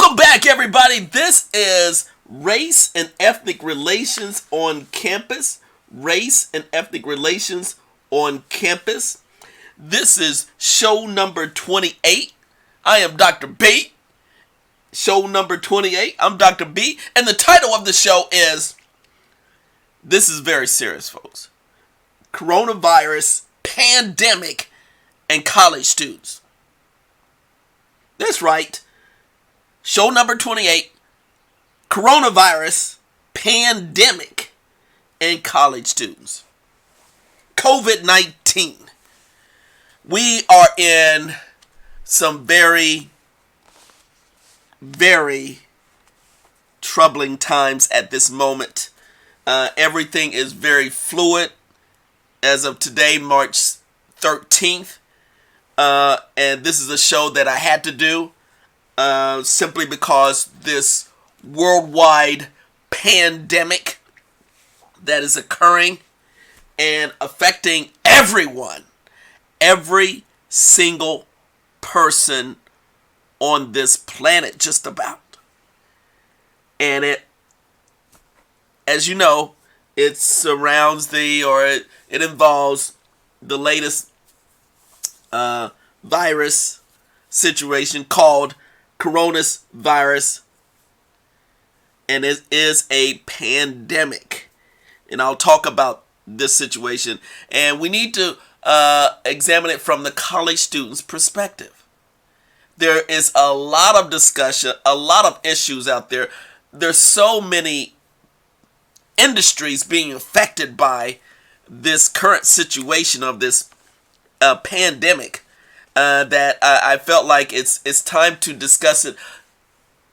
Welcome back, everybody. This is Race and Ethnic Relations on Campus. Race and Ethnic Relations on Campus. This is show number 28. I am Dr. B. Show number 28. I'm Dr. B. And the title of the show is, this is very serious, folks. Coronavirus, Pandemic, and College Students. That's right. Show number 28, Coronavirus, Pandemic, and College Students. COVID-19. We are in some very, very troubling times at this moment. Everything is very fluid as of today, March 13th. And this is a show that I had to do. Simply because this worldwide pandemic that is occurring and affecting everyone, every single person on this planet, just about. And it, as you know, it surrounds it involves the latest virus situation called coronavirus, and it is a pandemic. And I'll talk about this situation, and we need to examine it from the college student's perspective. There is a lot of discussion, a lot of issues out there. There's so many industries being affected by this current situation of this pandemic. That I felt like it's time to discuss it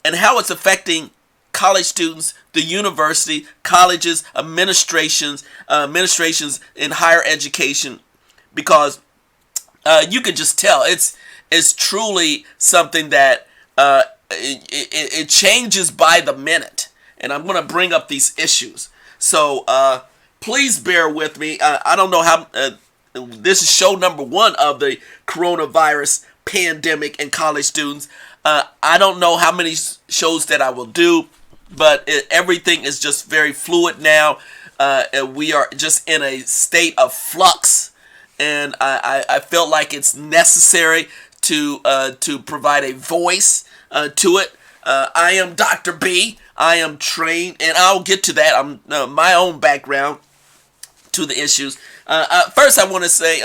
and how it's affecting college students, the university, colleges, administrations in higher education, because you can just tell it's truly something that it changes by the minute. And I'm going to bring up these issues. So please bear with me. I don't know how. This is show number 1 of the coronavirus pandemic and college students. I don't know how many shows that I will do, but everything is just very fluid now. And we are just in a state of flux, and I felt like it's necessary to provide a voice to it. I am Dr. B. I am trained, and I'll get to that. I'm my own background to the issues. First, I want to say,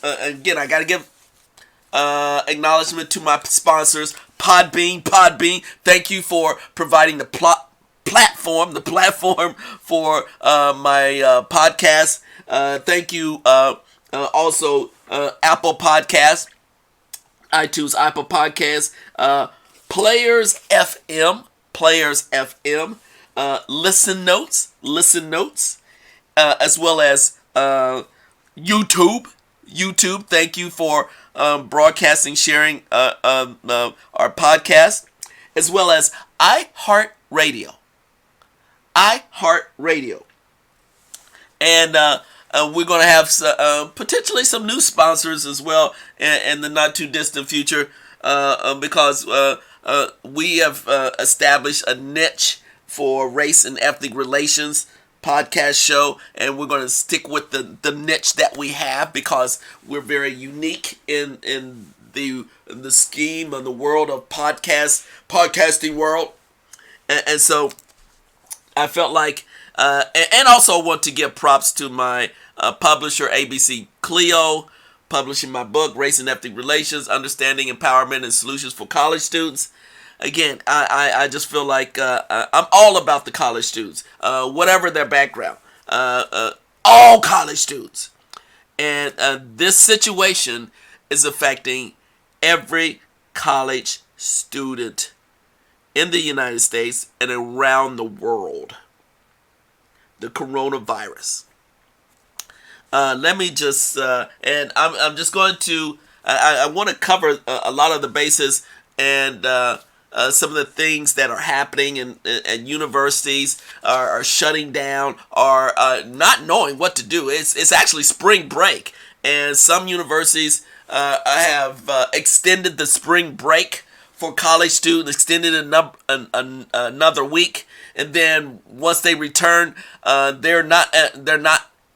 again, I got to give acknowledgement to my sponsors, Podbean. Thank you for providing the platform for my podcast. Thank you also Apple Podcasts, iTunes, Apple Podcasts, Players FM, Listen Notes, as well as YouTube. Thank you for broadcasting, sharing our podcast, as well as iHeartRadio. And we're going to have potentially some new sponsors as well in the not too distant future, because we have established a niche for race and ethnic relations podcast show, and we're going to stick with the niche that we have, because we're very unique in the scheme of the world of podcasting world, and so I felt like and also want to give props to my publisher, ABC Clio, publishing my book Race and Ethnic Relations: Understanding Empowerment and Solutions for College Students. Again, I just feel like I'm all about the college students, whatever their background, all college students. And this situation is affecting every college student in the United States and around the world. The coronavirus. Let me just, and I'm just going to, I want to cover a lot of the bases and some of the things that are happening, and universities are shutting down, are not knowing what to do. It's actually spring break, and some universities have extended the spring break for college students, extended another week, and then once they return, they're not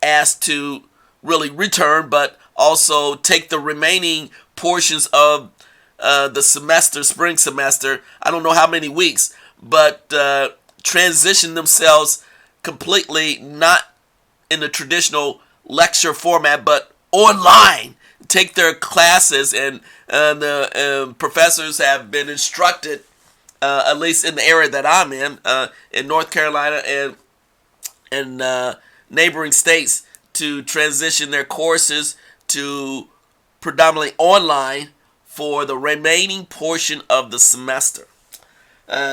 asked to really return, but also take the remaining portions of the spring semester. I don't know how many weeks, but transition themselves completely, not in the traditional lecture format, but online. Take their classes, and the professors have been instructed, at least in the area that I'm in North Carolina and neighboring states, to transition their courses to predominantly online for the remaining portion of the semester.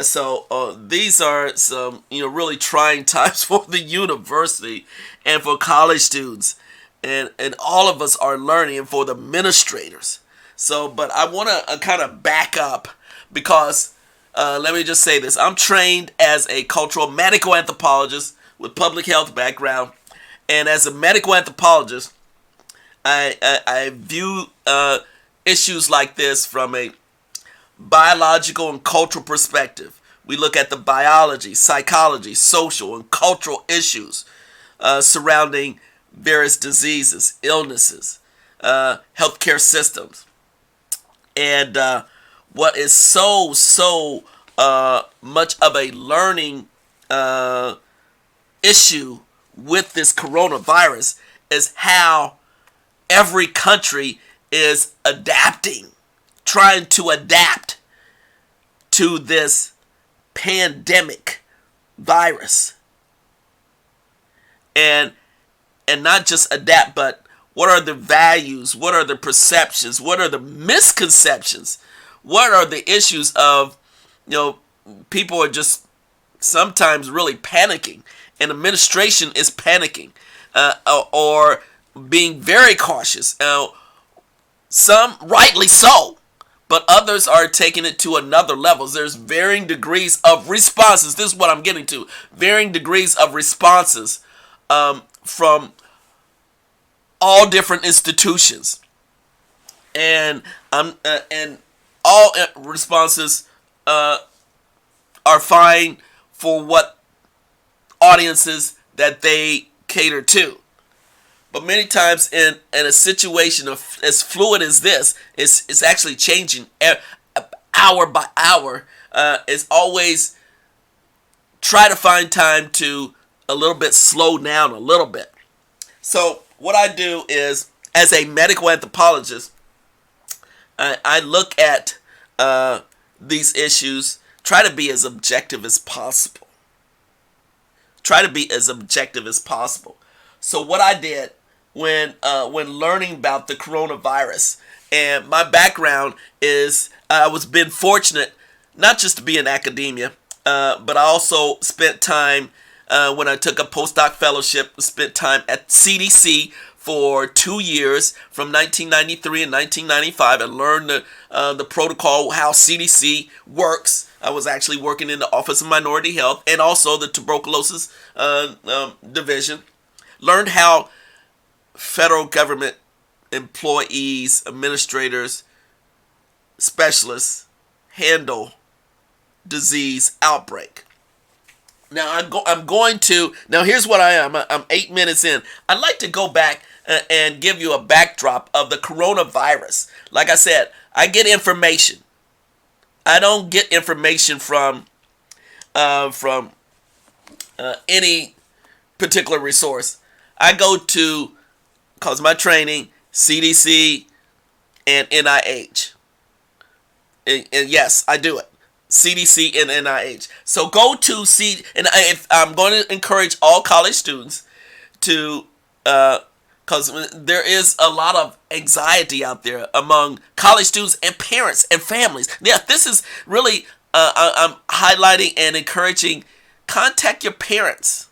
So these are some really trying times for the university and for college students. And all of us are learning, and for the administrators. So, but I want to kind of back up, because let me just say this. I'm trained as a cultural medical anthropologist with public health background. And as a medical anthropologist, I view issues like this from a biological and cultural perspective. We look at the biology, psychology, social, and cultural issues surrounding various diseases, illnesses, healthcare systems. And what is so much of a learning issue with this coronavirus is how every country is trying to adapt to this pandemic virus. And not just adapt, but what are the values? What are the perceptions? What are the misconceptions? What are the issues of, people are just sometimes really panicking, and administration is panicking or being very cautious. Some rightly so, but others are taking it to another level. There's varying degrees of responses. This is what I'm getting to. Varying degrees of responses from all different institutions, and all responses are fine for what audiences that they cater to. But many times in a situation of as fluid as this, it's actually changing hour by hour. It's always try to find time to a little bit slow down a little bit. So what I do is, as a medical anthropologist, I look at these issues, try to be as objective as possible. So what I did when learning about the coronavirus, and my background is I was been fortunate not just to be in academia, but I also spent time when I took a postdoc fellowship, spent time at CDC for 2 years from 1993 and 1995, and learned the protocol, how CDC works. I was actually working in the Office of Minority Health and also the tuberculosis division. Learned how federal government employees, administrators, specialists handle disease outbreak. Now I'm going to, now here's what I am. I'm 8 minutes in. I'd like to go back and give you a backdrop of the coronavirus. Like I said, I get information. I don't get information from any particular resource. I go to, because my training, CDC and NIH. And yes, I do it. CDC and NIH. So go to I'm going to encourage all college students to, because there is a lot of anxiety out there among college students and parents and families. Yeah, this is really, I'm highlighting and encouraging, contact your parents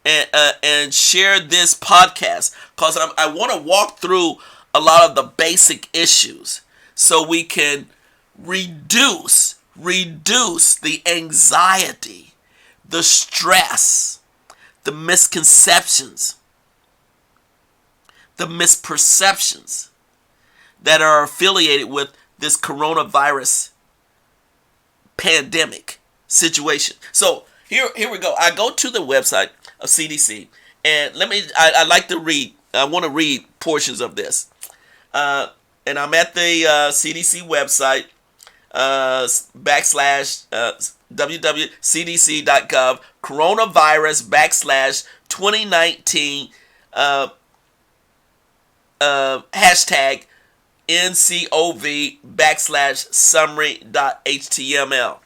and share this podcast, because I want to walk through a lot of the basic issues so we can reduce the anxiety, the stress, the misconceptions, the misperceptions that are affiliated with this coronavirus pandemic situation. So here we go. I go to the website of CDC, and I like to read. I want to read portions of this. And I'm at the CDC website, www.cdc.gov, coronavirus /2019 hashtag NCOV /summary.html.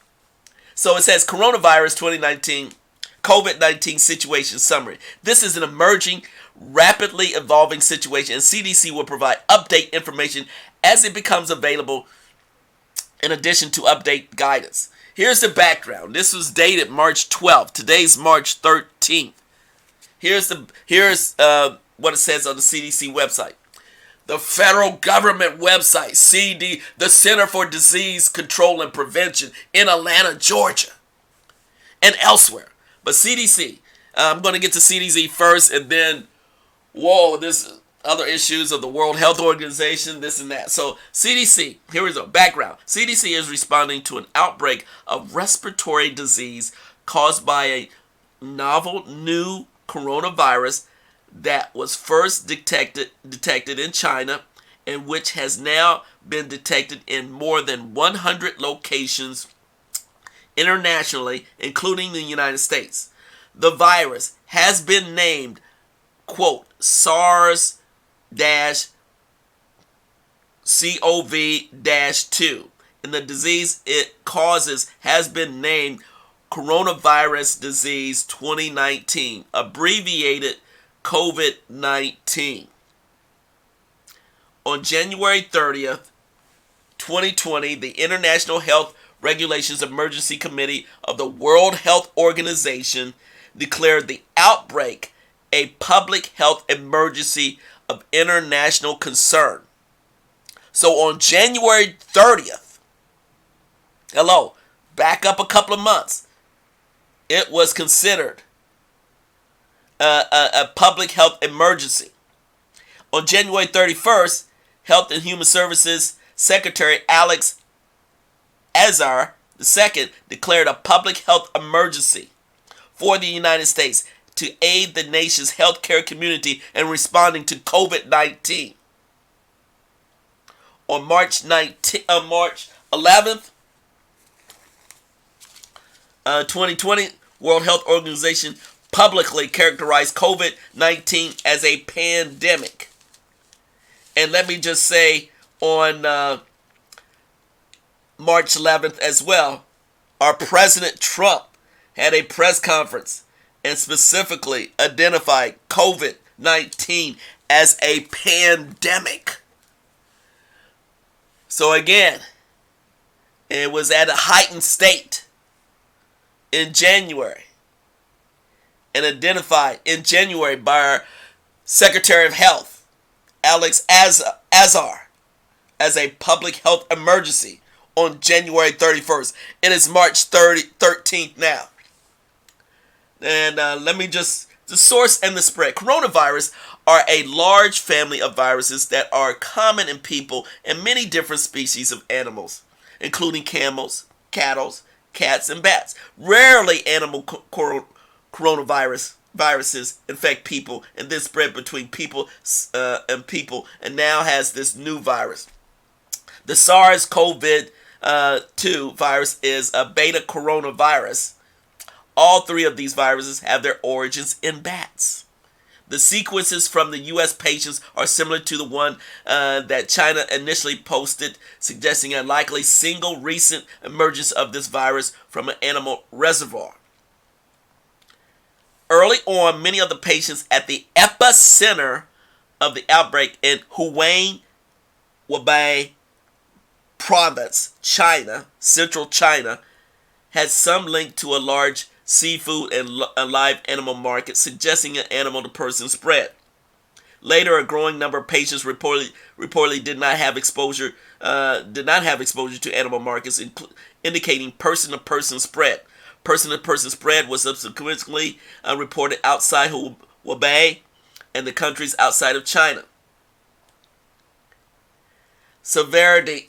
So it says coronavirus 2019 COVID-19 situation summary. This is an emerging, rapidly evolving situation, and CDC will provide update information as it becomes available, in addition to update guidance. Here's the background. This was dated March 12th. Today's March 13th. Here's what it says on the CDC website. The federal government website, the Center for Disease Control and Prevention in Atlanta, Georgia, and elsewhere. But CDC, I'm going to get to CDC first, and then, this other issues of the World Health Organization, this and that. So CDC, here is a background. CDC is responding to an outbreak of respiratory disease caused by a novel new coronavirus that was first detected in China, and which has now been detected in more than 100 locations internationally, including the United States. The virus has been named, quote, SARS-CoV-2, and the disease it causes has been named coronavirus disease 2019, abbreviated COVID-19. On January 30th, 2020, the International Health Regulations Emergency Committee of the World Health Organization declared the outbreak a public health emergency of international concern. So on January 30th, back up a couple of months, it was considered a public health emergency. On January 31st, Health and Human Services Secretary Alex Azar II declared a public health emergency for the United States to aid the nation's healthcare community in responding to COVID-19. On March 11th, 2020, World Health Organization publicly characterized COVID-19 as a pandemic. And let me just say, on March 11th as well, our President Trump had a press conference and specifically identified COVID-19 as a pandemic. So again, it was at a heightened state in January, and identified in January by our Secretary of Health, Alex Azar, as a public health emergency on January 31st. It is March 13th now. And let me the source and the spread. Coronavirus are a large family of viruses that are common in people and many different species of animals, including camels, cattle, cats, and bats. Rarely animal viruses infect people, and this spread between people and people, and now has this new virus. The SARS-CoV-2 virus is a beta coronavirus. All three of these viruses have their origins in bats. The sequences from the U.S. patients are similar to the one that China initially posted, suggesting a likely single recent emergence of this virus from an animal reservoir. Early on, many of the patients at the epicenter of the outbreak in Hubei province, China, central China, had some link to a large seafood and live animal market, suggesting an animal-to-person spread. Later, a growing number of patients reportedly did not have exposure to animal markets, indicating person-to-person spread. Person-to-person spread was subsequently reported outside Hubei and the countries outside of China. Severity.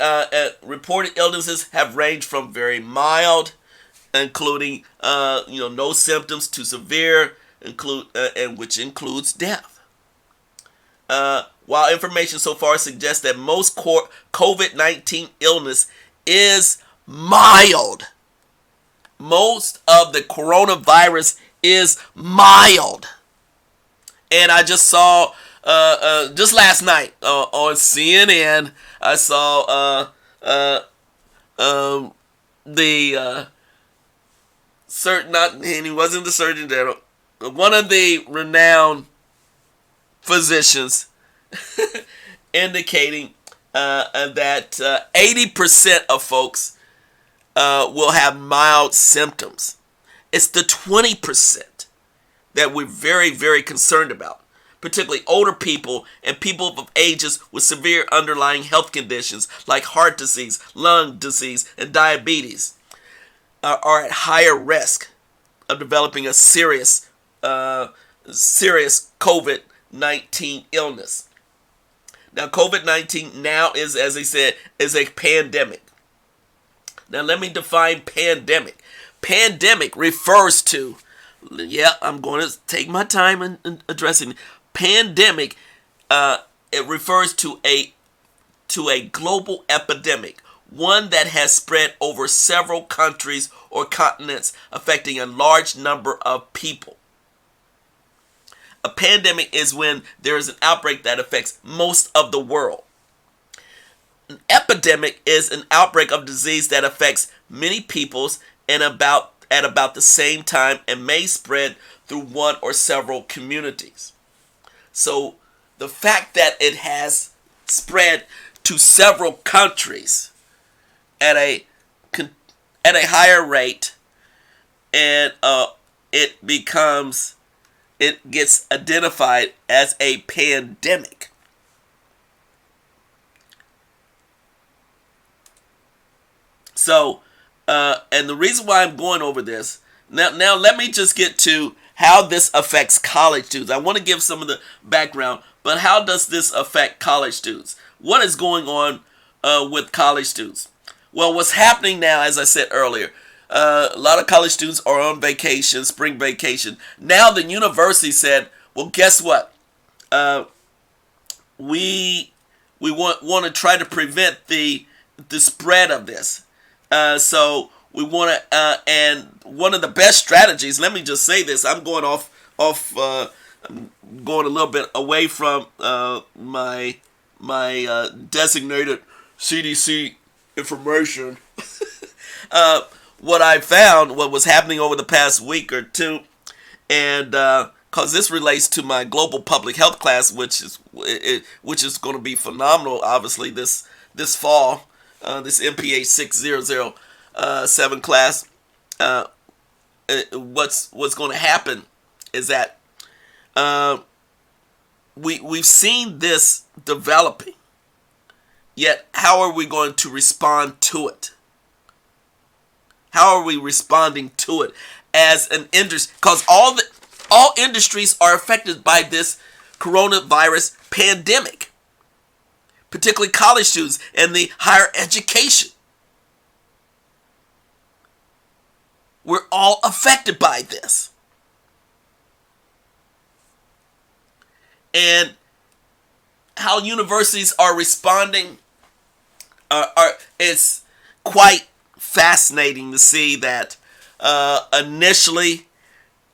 Reported illnesses have ranged from very mild, including no symptoms, to severe, and which includes death. While information so far suggests that most COVID-19 illness is mild, most of the coronavirus is mild. And I just saw, just last night on CNN, I saw the certain, not, and he wasn't the Surgeon General, one of the renowned physicians indicating that 80% of folks will have mild symptoms. It's the 20% that we're very, very concerned about, particularly older people and people of ages with severe underlying health conditions like heart disease, lung disease, and diabetes are at higher risk of developing a serious COVID-19 illness. Now, COVID-19 now is, as I said, is a pandemic. Now, let me define pandemic. Pandemic refers to, I'm going to take my time in addressing pandemic. It refers to a global epidemic, one that has spread over several countries or continents, affecting a large number of people. A pandemic is when there is an outbreak that affects most of the world. An epidemic is an outbreak of disease that affects many peoples and at about the same time and may spread through one or several communities. So the fact that it has spread to several countries at a higher rate, and it gets identified as a pandemic. So, and the reason why I'm going over this, now let me just get to how this affects college students. I want to give some of the background, but how does this affect college students? What is going on with college students? Well, what's happening now, as I said earlier, a lot of college students are on vacation, spring vacation. Now the university said, well, guess what? We want to try to prevent the spread of this. So we want to, and one of the best strategies, let me just say this, I'm going I'm going a little bit away from my designated CDC information. What I found, what was happening over the past week or two, and because this relates to my global public health class, which is going to be phenomenal, obviously this fall, this MPH 6007 class. What's going to happen is that we've seen this developing. Yet, how are we going to respond to it? How are we responding to it as an industry? Because all industries are affected by this coronavirus pandemic, particularly college students and the higher education. We're all affected by this. And how universities are responding it's quite fascinating to see that initially,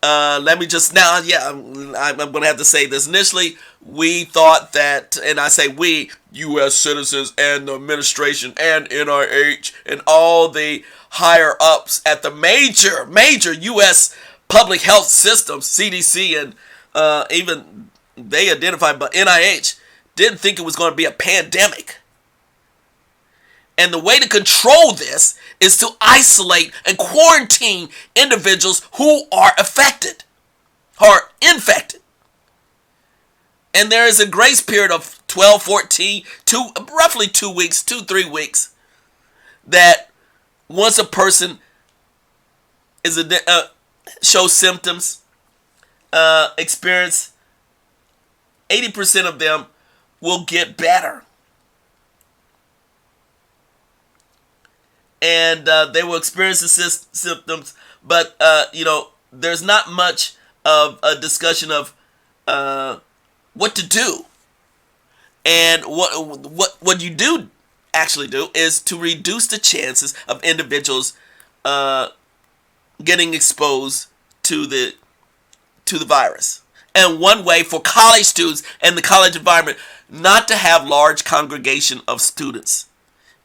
let me just now, I'm going to have to say this. Initially, we thought that, and I say we, U.S. citizens and the administration and NIH and all the higher ups at the major U.S. public health systems, CDC, and even they identified, but NIH didn't think it was going to be a pandemic. And the way to control this is to isolate and quarantine individuals who are affected, are infected. And there is a grace period of 12, 14, roughly 2 weeks, 2-3 weeks, that once a person is shows symptoms, experience, 80% of them will get better. and they will experience the symptoms. But there's not much of a discussion of what to do, and what you do actually do is to reduce the chances of individuals getting exposed to the virus. And one way for college students and the college environment not to have large congregation of students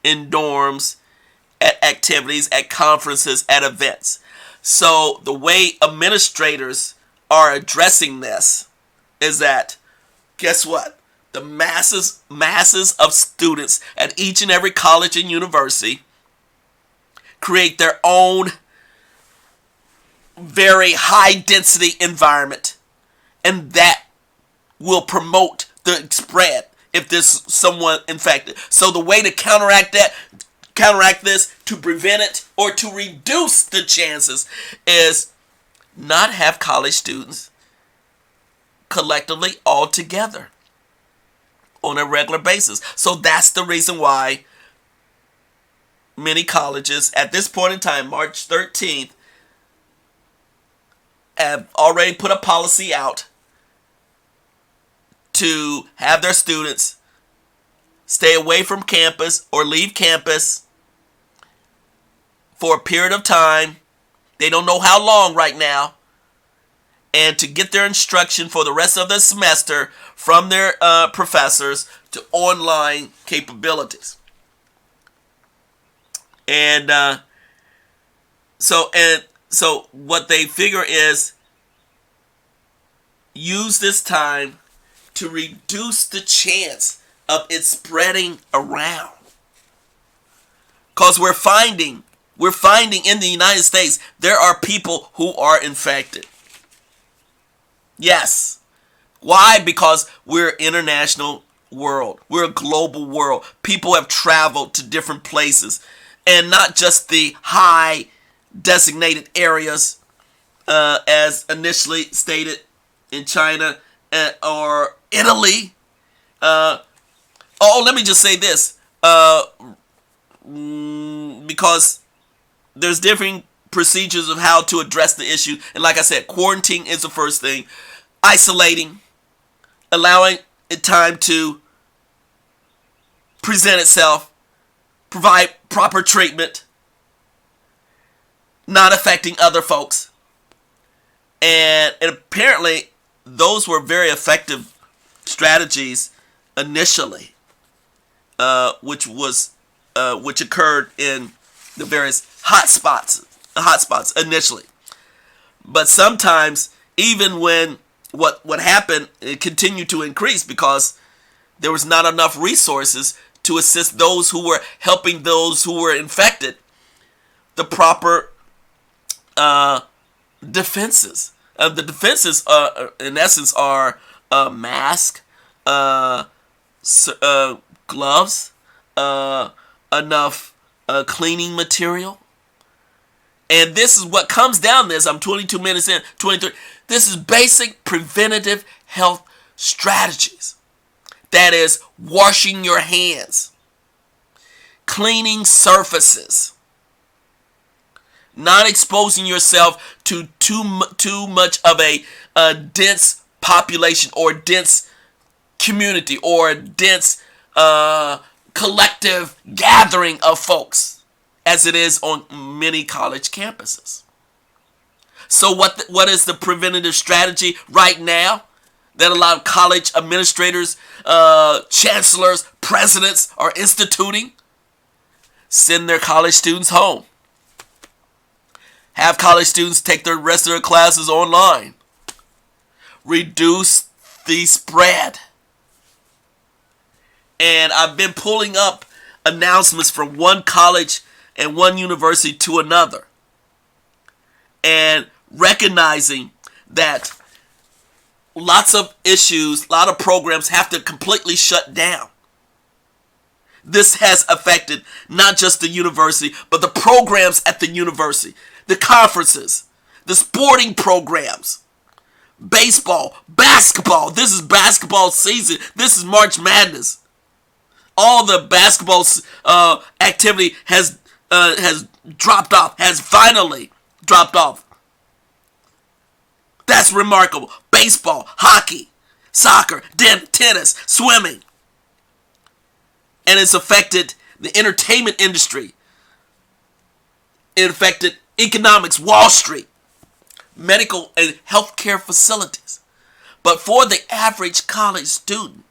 in dorms, at activities, at conferences, at events. So the way administrators are addressing this is that, guess what? The masses of students at each and every college and university create their own very high density environment, and that will promote the spread if there's someone infected. So the way to counteract this, to prevent it or to reduce the chances, is not have college students collectively all together on a regular basis. So that's the reason why many colleges at this point in time, March 13th, have already put a policy out to have their students stay away from campus or leave campus for a period of time. They don't know how long right now. And to get their instruction for the rest of the semester from their professors to online capabilities. And so what they figure is use this time to reduce the chance of it spreading around. Because we're finding in the United States there are people who are infected. Yes. Why? Because we're an international world. We're a global world. People have traveled to different places, and not just the high designated areas as initially stated in China or Italy. Let me just say this, because there's different procedures of how to address the issue. And like I said, quarantine is the first thing. Isolating, allowing it time to present itself, provide proper treatment, not affecting other folks. And apparently those were very effective strategies initially, which occurred in the various hotspots initially. But sometimes, even when what happened, it continued to increase because there was not enough resources to assist those who were helping those who were infected. The proper defenses. The defenses, in essence, are mask, gloves, enough cleaning material. And this is what comes down this. I'm 22 minutes in, 23. This is basic preventative health strategies. That is washing your hands, cleaning surfaces, not exposing yourself to too much of a dense population or dense community or dense collective gathering of folks, as it is on many college campuses. So what is the preventative strategy right now that a lot of college administrators, chancellors, presidents are instituting? Send their college students home. Have college students take the rest of their classes online. Reduce the spread. And I've been pulling up announcements from one college and one university to another, and recognizing that lots of issues, a lot of programs have to completely shut down. This has affected not just the university, but the programs at the university, the conferences, the sporting programs, baseball, basketball. This is basketball season. This is March Madness. All the basketball activity has has dropped off, has finally dropped off. That's remarkable. Baseball, hockey, soccer, tennis, swimming. And it's affected the entertainment industry. It affected economics, Wall Street, medical and healthcare facilities. But for the average college student,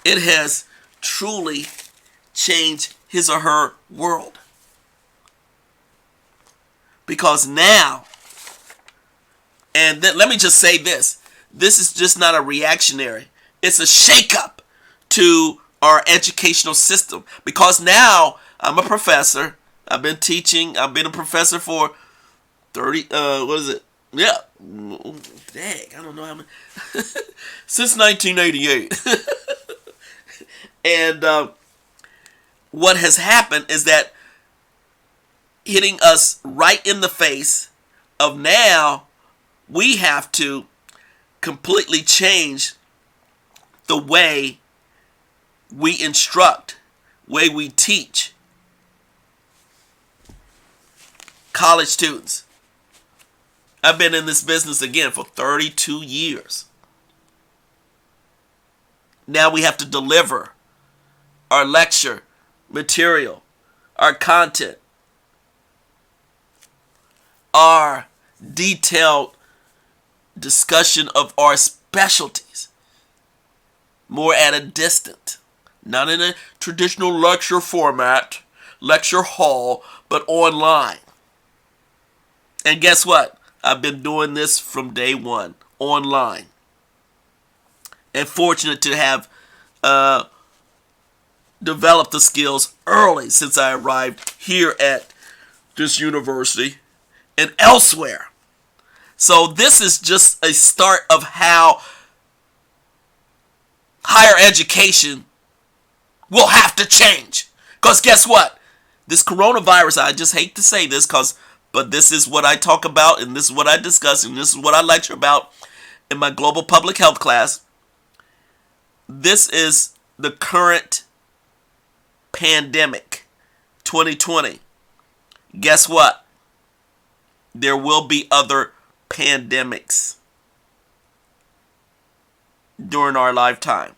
it has truly changed his or her world. Because now, and then let me just say this is just not a reactionary, it's a shakeup to our educational system. Because now I'm a professor. I've been teaching. I've been a professor for 30, what is it? Yeah. Dang, I don't know how many. Since 1988. And what has happened is that hitting us right in the face of now, we have to completely change the way we instruct, way we teach college students. I've been in this business again for 32 years. Now we have to deliver our lecture material, our content, our detailed discussion of our specialties more at a distance. Not in a traditional lecture format, lecture hall, but online. And guess what? I've been doing this from day one, online. And fortunate to have developed the skills early since I arrived here at this university and elsewhere. So this is just a start of how higher education will have to change. Because guess what? This coronavirus, I just hate to say this, but this is what I talk about, and this is what I discuss, and this is what I lecture about in my global public health class. This is the current pandemic, 2020. Guess what? There will be other pandemics during our lifetime.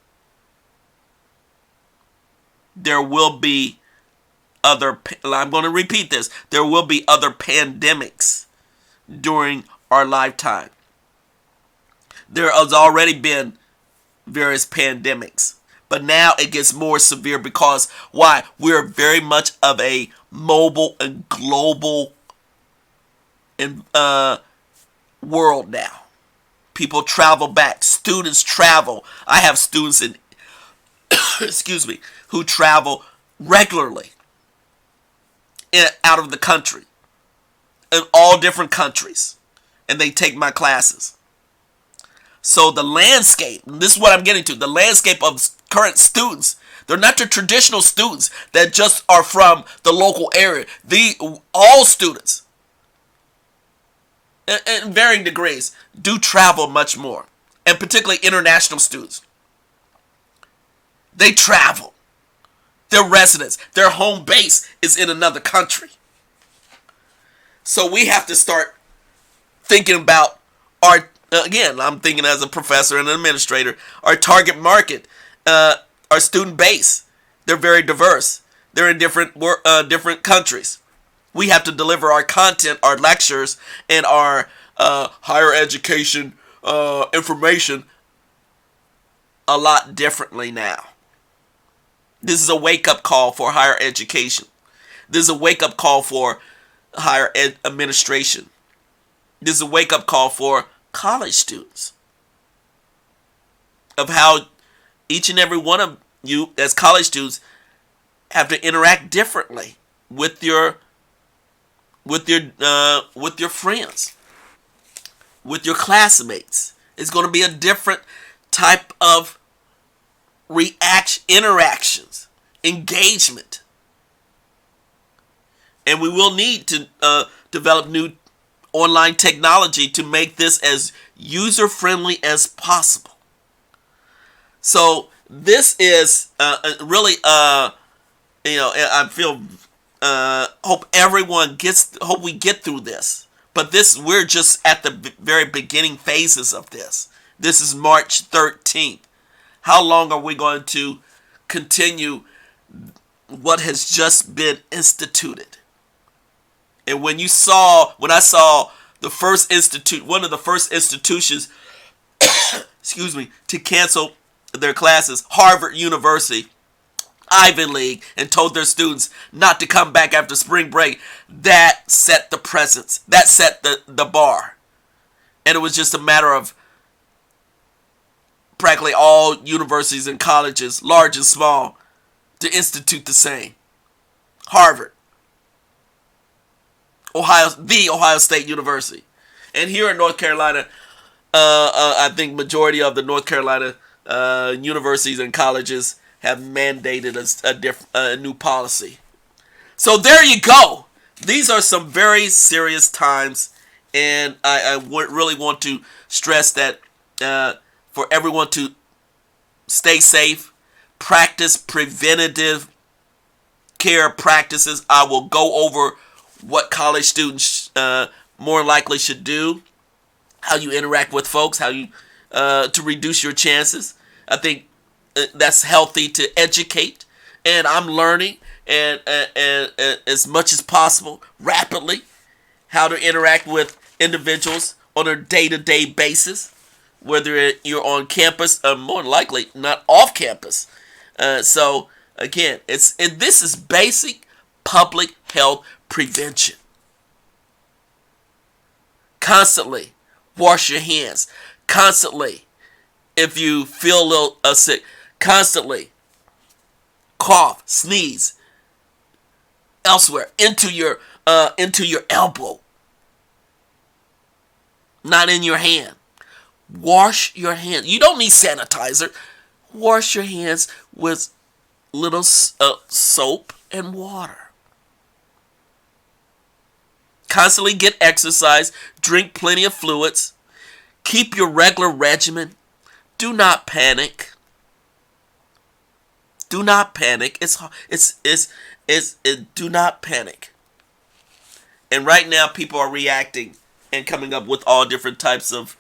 There will be I'm going to repeat this. There will be other pandemics during our lifetime. There has already been various pandemics, but now it gets more severe because why? We're very much of a mobile and global world now. People travel back. Students travel. I have students in excuse me, who travel regularly out of the country, in all different countries, and they take my classes. So the landscape, this is what I'm getting to, the landscape of current students, they're not the traditional students that just are from the local area. All students, in varying degrees, do travel much more, and particularly international students. They travel. Their residence, their home base is in another country. So we have to start thinking about again, I'm thinking as a professor and an administrator, our target market, our student base. They're very diverse. They're in different countries. We have to deliver our content, our lectures, and our higher education information a lot differently now. This is a wake-up call for higher education. This is a wake-up call for higher ed administration. This is a wake-up call for college students of how each and every one of you as college students have to interact differently with your friends, with your classmates. It's going to be a different type of interactions, engagement. And we will need to develop new online technology to make this as user-friendly as possible. So this is really And I feel hope we get through this. But we're just at the very beginning phases of this. This is March 13th. How long are we going to continue what has just been instituted? And when I saw one of the first institutions, excuse me, to cancel their classes, Harvard University, Ivy League, and told their students not to come back after spring break, that set the presence. That set the bar. And it was just a matter of practically all universities and colleges, large and small, to institute the same. Harvard, the Ohio State University. And here in North Carolina, I think majority of the North Carolina universities and colleges have mandated a new policy. So there you go. These are some very serious times, and I really want to stress that for everyone to stay safe, practice preventative care practices. I will go over what college students more likely should do, how you interact with folks, how you to reduce your chances. I think that's healthy to educate, and I'm learning and as much as possible rapidly how to interact with individuals on a day-to-day basis, whether you're on campus or more likely not off campus. So again, this is basic public health prevention. Constantly wash your hands. Constantly, if you feel a little sick, constantly cough, sneeze elsewhere into your elbow, not in your hand. Wash your hands. You don't need sanitizer. Wash your hands with little soap and water. Constantly get exercise. Drink plenty of fluids. Keep your regular regimen. Do not panic. Do not panic. Do not panic. And right now, people are reacting and coming up with all different types of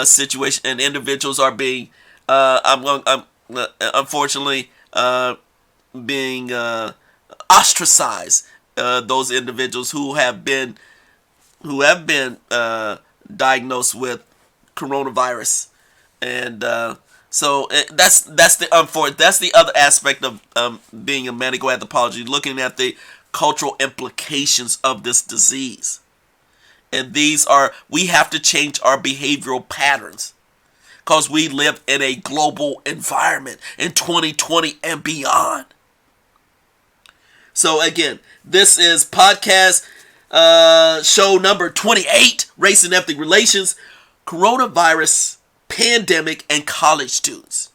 situations, and individuals are being, unfortunately, being ostracized. Those individuals who have been diagnosed with coronavirus, and so that's the other aspect of being a medical anthropology, looking at the cultural implications of this disease. And we have to change our behavioral patterns because we live in a global environment in 2020 and beyond. So again, this is podcast show number 28, Race and Ethnic Relations, Coronavirus, Pandemic, and College Students.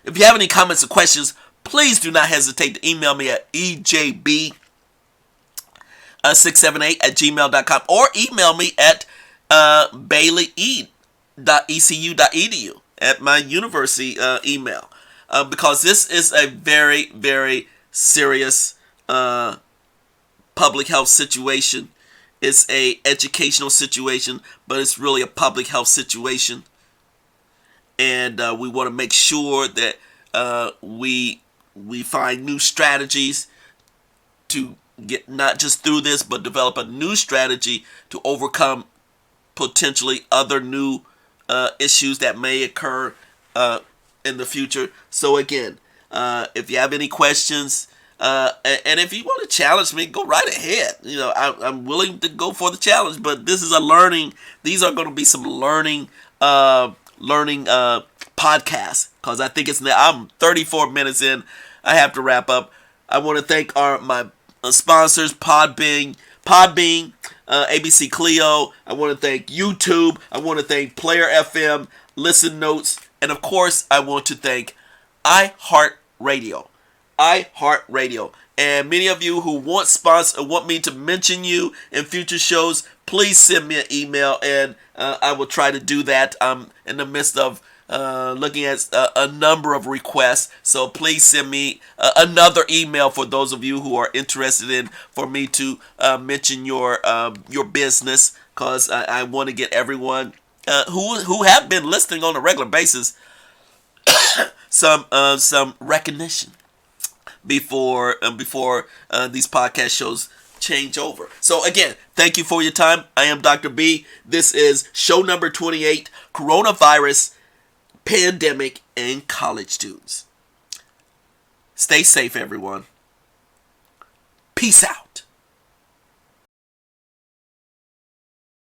If you have any comments or questions, please do not hesitate to email me at ejb678@gmail.com or email me at bailey.ecu.edu at my university email, because this is a very, very serious public health situation. It's a educational situation, but it's really a public health situation, and we want to make sure that we find new strategies to get not just through this, but develop a new strategy to overcome potentially other new issues that may occur in the future. So again, if you have any questions, and if you want to challenge me, go right ahead. I'm willing to go for the challenge, but this is a learning. These are going to be some learning podcasts, because I think I'm 34 minutes in. I have to wrap up. I want to thank my sponsors, Podbean, ABC Clio. I want to thank YouTube. I want to thank Player FM, Listen Notes, and of course, I want to thank iHeartRadio. And many of you who want me to mention you in future shows, please send me an email, and I will try to do that. I'm in the midst of looking at a number of requests. So please send me another email for those of you who are interested in for me to mention your business, because I want to get everyone who have been listening on a regular basis some recognition before these podcast shows change over. So again, thank you for your time. I am Dr. B. This is show number 28, Coronavirus, Pandemic, and College Students. Stay safe, everyone. Peace out.